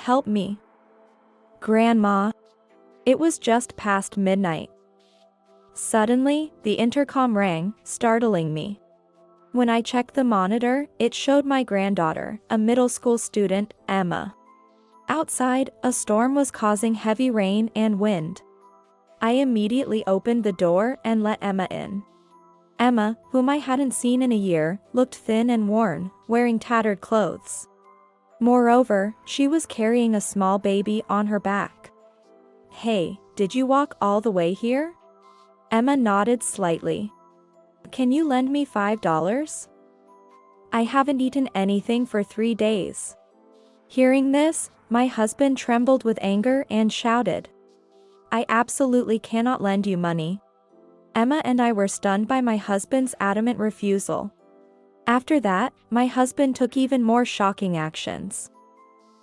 help me. Grandma. It was just past midnight. Suddenly, the intercom rang, startling me. When I checked the monitor, it showed my granddaughter, a middle school student, Emma. Outside, a storm was causing heavy rain and wind. I immediately opened the door and let Emma in. Emma, whom I hadn't seen in a year, looked thin and worn, wearing tattered clothes. Moreover, she was carrying a small baby on her back. "Hey, did you walk all the way here?" Emma nodded slightly. "Can you lend me $5? I haven't eaten anything for 3 days." Hearing this, my husband trembled with anger and shouted, "I absolutely cannot lend you money." Emma and I were stunned by my husband's adamant refusal. After that, my husband took even more shocking actions.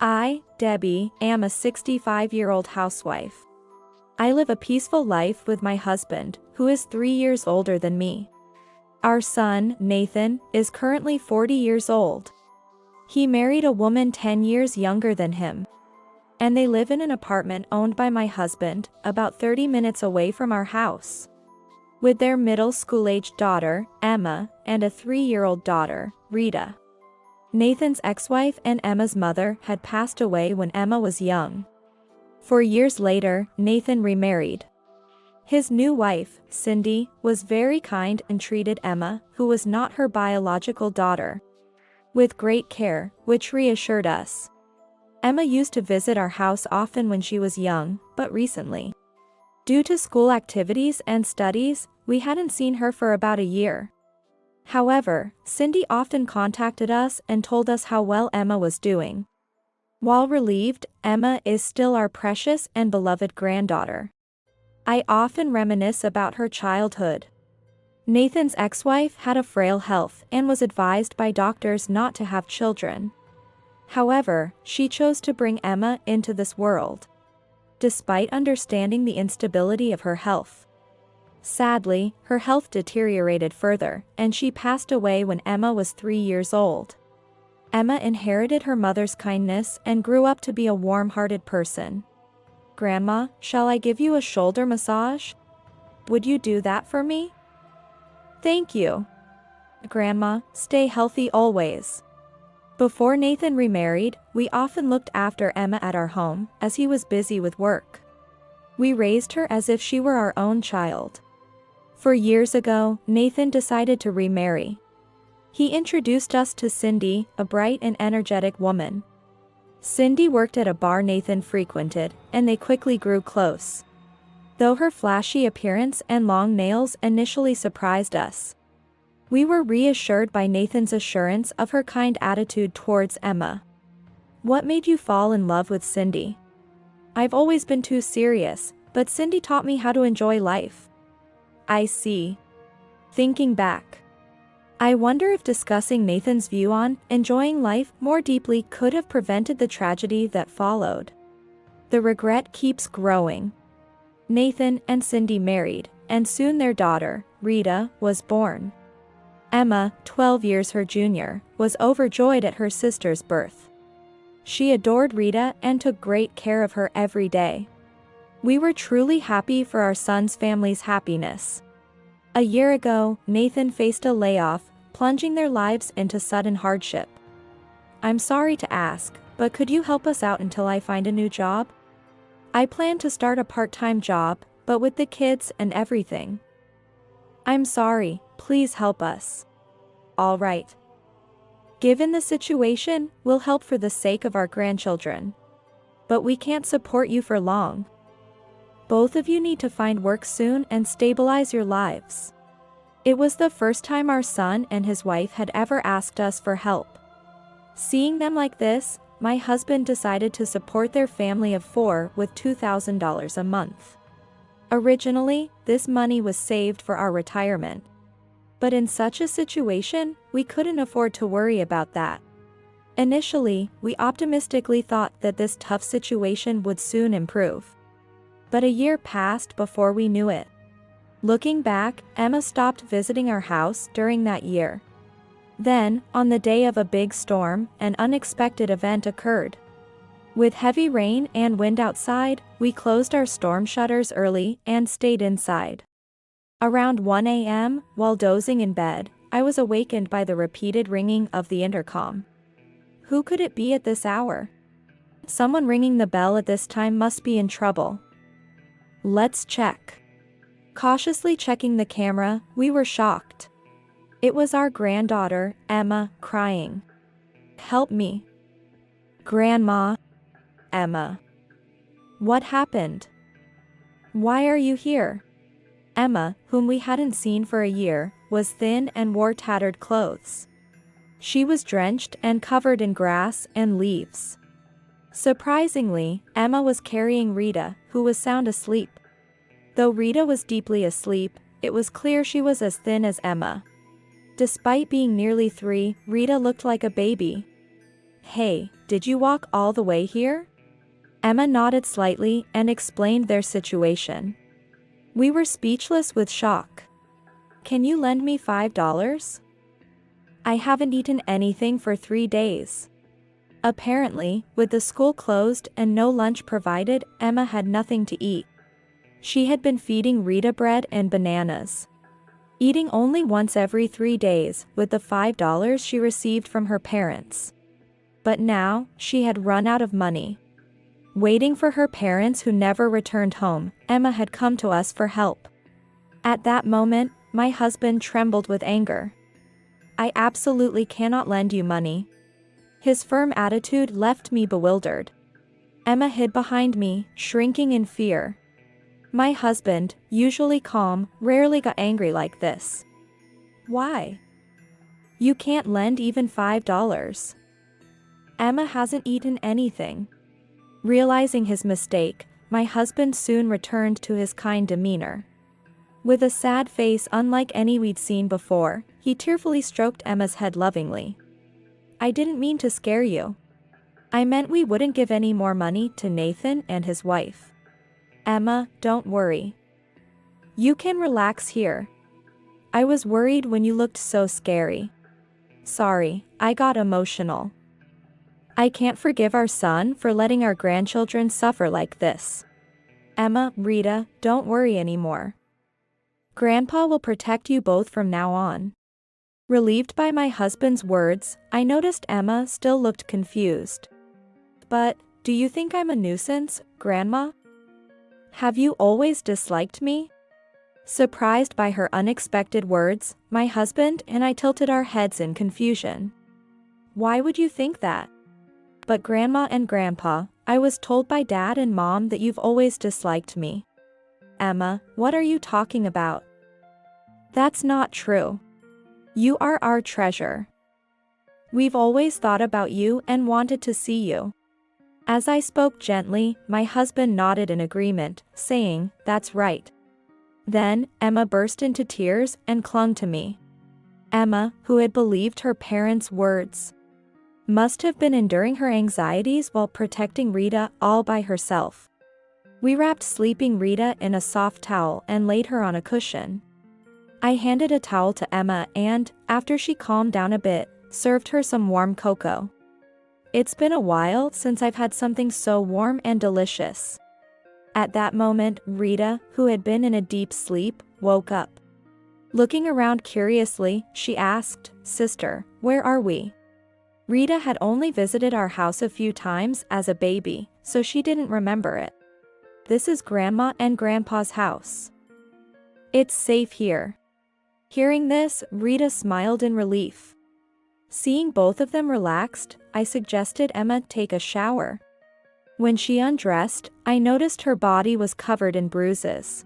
I, Debbie, am a 65-year-old housewife. I live a peaceful life with my husband, who is 3 years older than me. Our son, Nathan, is currently 40 years old. He married a woman 10 years younger than him. And they live in an apartment owned by my husband, about 30 minutes away from our house. With their middle school-aged daughter, Emma, and a 3-year-old daughter, Rita. Nathan's ex-wife and Emma's mother had passed away when Emma was young. 4 years later, Nathan remarried. His new wife, Cindy, was very kind and treated Emma, who was not her biological daughter, with great care, which reassured us. Emma used to visit our house often when she was young, but recently, due to school activities and studies, we hadn't seen her for about a year. However, Cindy often contacted us and told us how well Emma was doing. While relieved, Emma is still our precious and beloved granddaughter. I often reminisce about her childhood. Nathan's ex-wife had a frail health and was advised by doctors not to have children. However, she chose to bring Emma into this world, despite understanding the instability of her health. Sadly, her health deteriorated further, and she passed away when Emma was 3 years old. Emma inherited her mother's kindness and grew up to be a warm-hearted person. "Grandma, shall I give you a shoulder massage? Would you do that for me?" "Thank you. Grandma, stay healthy always." Before Nathan remarried, we often looked after Emma at our home, as he was busy with work. We raised her as if she were our own child. 4 years ago, Nathan decided to remarry. He introduced us to Cindy, a bright and energetic woman. Cindy worked at a bar Nathan frequented, and they quickly grew close. Though her flashy appearance and long nails initially surprised us, we were reassured by Nathan's assurance of her kind attitude towards Emma. "What made you fall in love with Cindy?" "I've always been too serious, but Cindy taught me how to enjoy life." "I see." Thinking back, I wonder if discussing Nathan's view on enjoying life more deeply could have prevented the tragedy that followed. The regret keeps growing. Nathan and Cindy married, and soon their daughter, Rita, was born. Emma, 12 years her junior, was overjoyed at her sister's birth. She adored Rita and took great care of her every day. We were truly happy for our son's family's happiness. A year ago, Nathan faced a layoff, plunging their lives into sudden hardship. "I'm sorry to ask, but could you help us out until I find a new job? I plan to start a part-time job, but with the kids and everything." "I'm sorry, please help us." "All right. Given the situation, we'll help for the sake of our grandchildren. But we can't support you for long. Both of you need to find work soon and stabilize your lives." It was the first time our son and his wife had ever asked us for help. Seeing them like this, my husband decided to support their family of 4 with $2,000 a month. Originally, this money was saved for our retirement. But in such a situation, we couldn't afford to worry about that. Initially, we optimistically thought that this tough situation would soon improve. But a year passed before we knew it. Looking back, Emma stopped visiting our house during that year. Then, on the day of a big storm, an unexpected event occurred. With heavy rain and wind outside, we closed our storm shutters early and stayed inside. Around 1 a.m., while dozing in bed, I was awakened by the repeated ringing of the intercom. Who could it be at this hour? Someone ringing the bell at this time must be in trouble. Let's check. Cautiously checking the camera, we were shocked. It was our granddaughter, Emma, crying. Help me. Grandma. Emma. What happened? Why are you here? Emma, whom we hadn't seen for a year, was thin and wore tattered clothes. She was drenched and covered in grass and leaves. Surprisingly, Emma was carrying Rita, who was sound asleep. Though Rita was deeply asleep, it was clear she was as thin as Emma. Despite being nearly 3, Rita looked like a baby. Hey, did you walk all the way here? Emma nodded slightly and explained their situation. We were speechless with shock. Can you lend me $5? I haven't eaten anything for 3 days. Apparently, with the school closed and no lunch provided, Emma had nothing to eat. She had been feeding Rita bread and bananas. Eating only once every 3 days with the $5 she received from her parents. But now, she had run out of money. Waiting for her parents who never returned home, Emma had come to us for help. At that moment, my husband trembled with anger. I absolutely cannot lend you money. His firm attitude left me bewildered. Emma hid behind me, shrinking in fear. My husband, usually calm, rarely got angry like this. Why? You can't lend even $5. Emma hasn't eaten anything. Realizing his mistake, my husband soon returned to his kind demeanor. With a sad face unlike any we'd seen before, he tearfully stroked Emma's head lovingly. I didn't mean to scare you. I meant we wouldn't give any more money to Nathan and his wife. Emma, don't worry. You can relax here. I was worried when you looked so scary. Sorry, I got emotional. I can't forgive our son for letting our grandchildren suffer like this. Emma, Rita, don't worry anymore. Grandpa will protect you both from now on. Relieved by my husband's words, I noticed Emma still looked confused. But, do you think I'm a nuisance, Grandma? Have you always disliked me? Surprised by her unexpected words, my husband and I tilted our heads in confusion. Why would you think that? But Grandma and Grandpa, I was told by Dad and Mom that you've always disliked me. Emma, what are you talking about? That's not true. You are our treasure. We've always thought about you and wanted to see you. As I spoke gently, my husband nodded in agreement, saying, that's right. Then, Emma burst into tears and clung to me. Emma, who had believed her parents' words, must have been enduring her anxieties while protecting Rita all by herself. We wrapped sleeping Rita in a soft towel and laid her on a cushion. I handed a towel to Emma and, after she calmed down a bit, served her some warm cocoa. It's been a while since I've had something so warm and delicious. At that moment, Rita, who had been in a deep sleep, woke up. Looking around curiously, she asked, Sister, where are we? Rita had only visited our house a few times as a baby, so she didn't remember it. This is Grandma and Grandpa's house. It's safe here. Hearing this, Rita smiled in relief. Seeing both of them relaxed, I suggested Emma take a shower. When she undressed, I noticed her body was covered in bruises.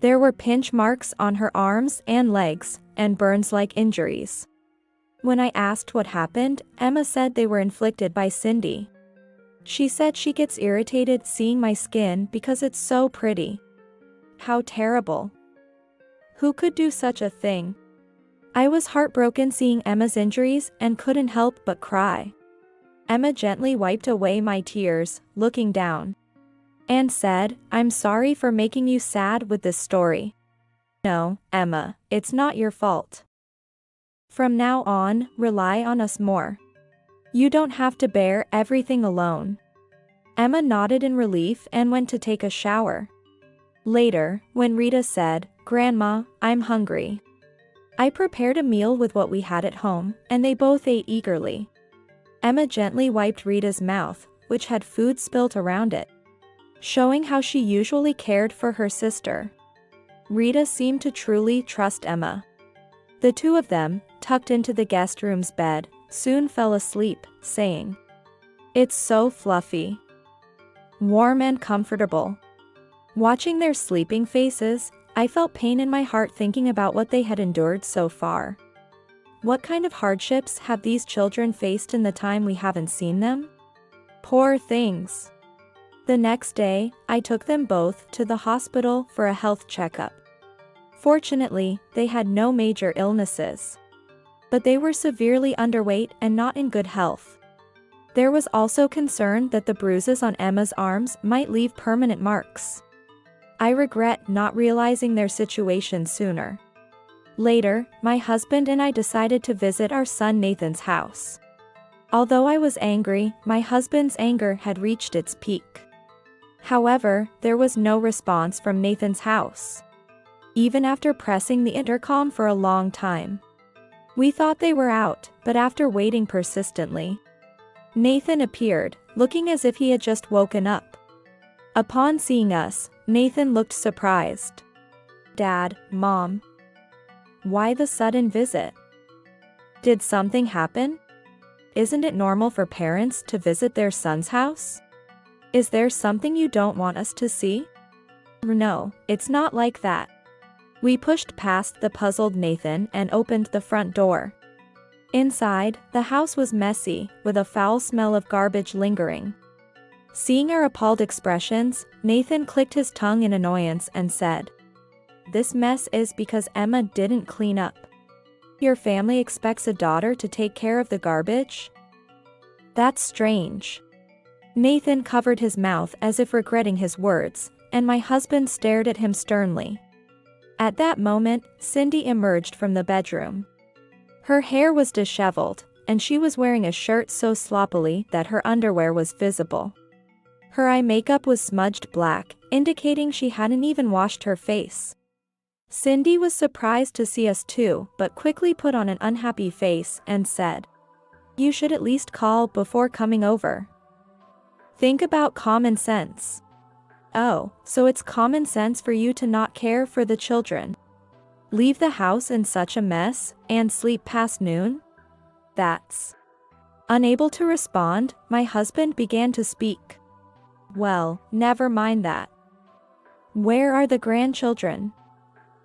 There were pinch marks on her arms and legs, and burns-like injuries. When I asked what happened, Emma said they were inflicted by Cindy. She said she gets irritated seeing my skin because it's so pretty. How terrible. Who could do such a thing? I was heartbroken seeing Emma's injuries and couldn't help but cry. Emma gently wiped away my tears, looking down, and said, I'm sorry for making you sad with this story. No, Emma, it's not your fault. From now on, rely on us more. You don't have to bear everything alone. Emma nodded in relief and went to take a shower. Later, when Rita said, "Grandma, I'm hungry," I prepared a meal with what we had at home, and they both ate eagerly. Emma gently wiped Rita's mouth, which had food spilt around it, showing how she usually cared for her sister. Rita seemed to truly trust Emma. The two of them, tucked into the guest room's bed, soon fell asleep, saying, "It's so fluffy, warm and comfortable." Watching their sleeping faces, I felt pain in my heart thinking about what they had endured so far. What kind of hardships have these children faced in the time we haven't seen them? Poor things. The next day, I took them both to the hospital for a health checkup. Fortunately, they had no major illnesses, but they were severely underweight and not in good health. There was also concern that the bruises on Emma's arms might leave permanent marks. I regret not realizing their situation sooner. Later, my husband and I decided to visit our son Nathan's house. Although I was angry, my husband's anger had reached its peak. However, there was no response from Nathan's house, even after pressing the intercom for a long time. We thought they were out, but after waiting persistently, Nathan appeared, looking as if he had just woken up. Upon seeing us, Nathan looked surprised. "Dad, Mom, why the sudden visit? Did something happen? Isn't it normal for parents to visit their son's house? Is there something you don't want us to see?" "No, it's not like that." We pushed past the puzzled Nathan and opened the front door. Inside, the house was messy, with a foul smell of garbage lingering. Seeing our appalled expressions, Nathan clicked his tongue in annoyance and said, "This mess is because Emma didn't clean up. Your family expects a daughter to take care of the garbage? That's strange." Nathan covered his mouth as if regretting his words, and my husband stared at him sternly. At that moment, Cindy emerged from the bedroom. Her hair was disheveled, and she was wearing a shirt so sloppily that her underwear was visible. Her eye makeup was smudged black, indicating she hadn't even washed her face. Cindy was surprised to see us too, but quickly put on an unhappy face and said, "You should at least call before coming over. Think about common sense." "Oh, so it's common sense for you to not care for the children? Leave the house in such a mess, and sleep past noon? That's..." Unable to respond, my husband began to speak. "Well, never mind that. Where are the grandchildren?"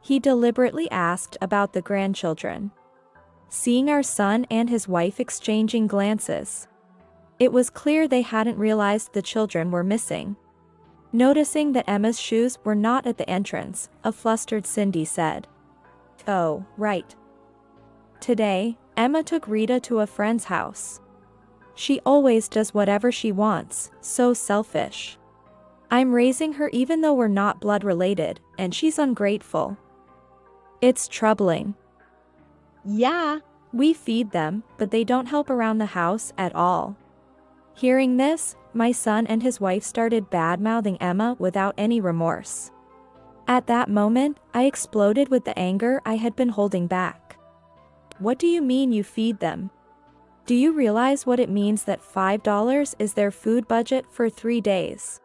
He deliberately asked about the grandchildren. Seeing our son and his wife exchanging glances, it was clear they hadn't realized the children were missing. Noticing that Emma's shoes were not at the entrance, a flustered Cindy said, "Oh, right. Today, Emma took Rita to a friend's house. She always does whatever she wants, so selfish. I'm raising her even though we're not blood related, and she's ungrateful. It's troubling." "Yeah, we feed them, but they don't help around the house at all." Hearing this, my son and his wife started bad-mouthing Emma without any remorse. At that moment, I exploded with the anger I had been holding back. "What do you mean you feed them? Do you realize what it means that $5 is their food budget for 3 days?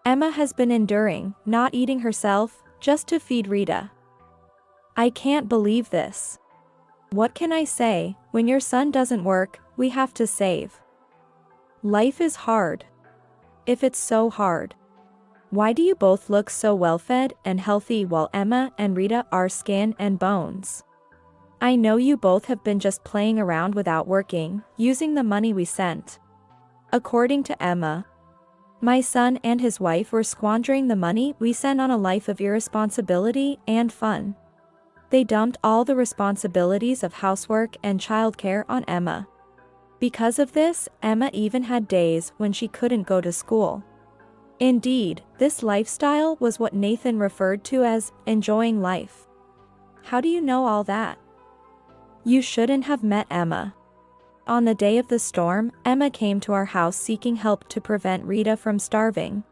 Emma has been enduring, not eating herself, just to feed Rita. I can't believe this. What can I say? When your son doesn't work, we have to save. Life is hard. If it's so hard, why do you both look so well-fed and healthy while Emma and Rita are skin and bones? I know you both have been just playing around without working, using the money we sent." According to Emma, my son and his wife were squandering the money we sent on a life of irresponsibility and fun. They dumped all the responsibilities of housework and childcare on Emma. Because of this, Emma even had days when she couldn't go to school. Indeed, this lifestyle was what Nathan referred to as enjoying life. How do you know all that? You shouldn't have met Emma. On the day of the storm, Emma came to our house seeking help to prevent Rita from starving.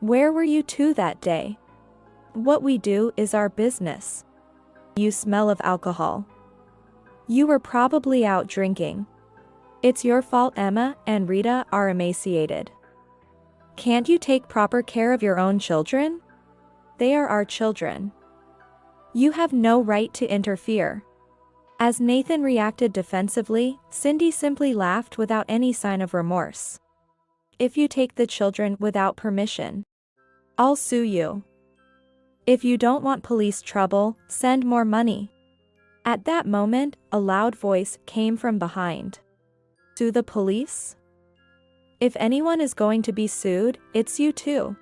Where were you two that day? What we do is our business. You smell of alcohol. You were probably out drinking. It's your fault Emma and Rita are emaciated. Can't you take proper care of your own children? They are our children. You have no right to interfere. As Nathan reacted defensively, Cindy simply laughed without any sign of remorse. If you take the children without permission, I'll sue you. If you don't want police trouble, send more money. At that moment, a loud voice came from behind. Sue the police? If anyone is going to be sued, it's you two.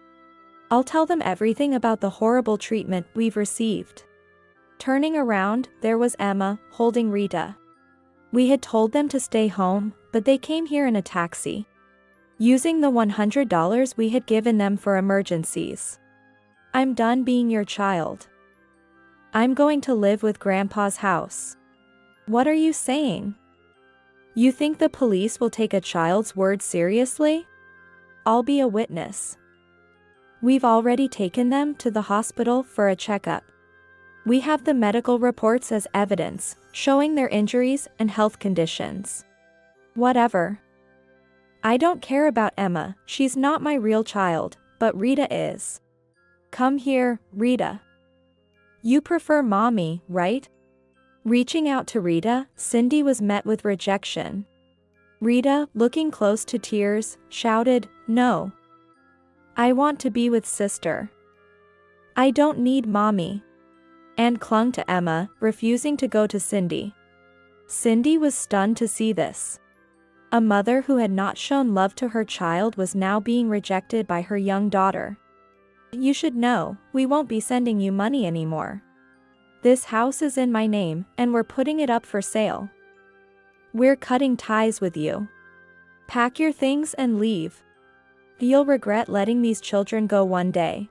I'll tell them everything about the horrible treatment we've received. Turning around, there was Emma, holding Rita. We had told them to stay home, but they came here in a taxi, using the $100 we had given them for emergencies. I'm done being your child. I'm going to live with Grandpa's house. What are you saying? You think the police will take a child's word seriously? I'll be a witness. We've already taken them to the hospital for a checkup. We have the medical reports as evidence, showing their injuries and health conditions. Whatever. I don't care about Emma, she's not my real child, but Rita is. Come here, Rita. You prefer mommy, right? Reaching out to Rita, Cindy was met with rejection. Rita, looking close to tears, shouted, "No. I want to be with sister. I don't need mommy," and clung to Emma, refusing to go to Cindy. Cindy was stunned to see this. A mother who had not shown love to her child was now being rejected by her young daughter. You should know, we won't be sending you money anymore. This house is in my name, and we're putting it up for sale. We're cutting ties with you. Pack your things and leave. You'll regret letting these children go one day.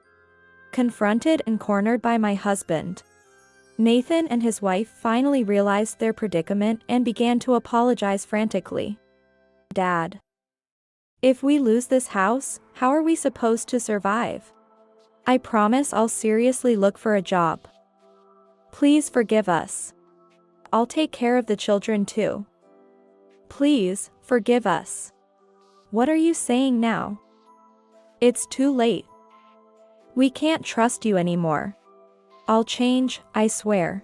Confronted and cornered by my husband, Nathan and his wife finally realized their predicament and began to apologize frantically. Dad, if we lose this house, how are we supposed to survive? I promise I'll seriously look for a job. Please forgive us. I'll take care of the children too. Please, forgive us. What are you saying now? It's too late. We can't trust you anymore. I'll change, I swear.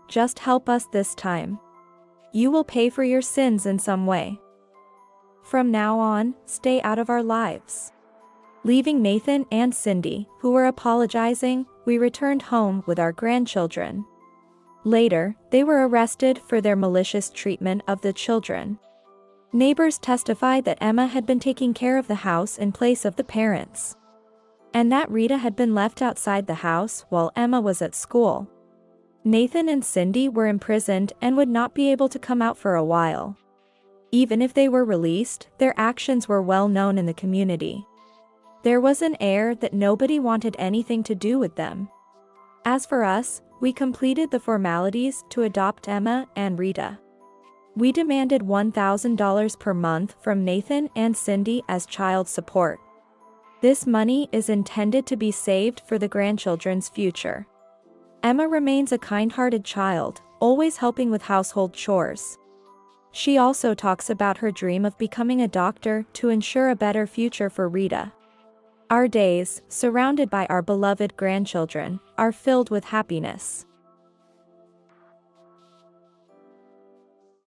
Just help us this time. You will pay for your sins in some way. From now on, stay out of our lives. Leaving Nathan and Cindy, who were apologizing, we returned home with our grandchildren. Later, they were arrested for their malicious treatment of the children. Neighbors testified that Emma had been taking care of the house in place of the parents, and that Rita had been left outside the house while Emma was at school. Nathan and Cindy were imprisoned and would not be able to come out for a while. Even if they were released, their actions were well known in the community. There was an air that nobody wanted anything to do with them. As for us, we completed the formalities to adopt Emma and Rita. We demanded $1,000 per month from Nathan and Cindy as child support. This money is intended to be saved for the grandchildren's future. Emma remains a kind-hearted child, always helping with household chores. She also talks about her dream of becoming a doctor to ensure a better future for Rita. Our days, surrounded by our beloved grandchildren, are filled with happiness.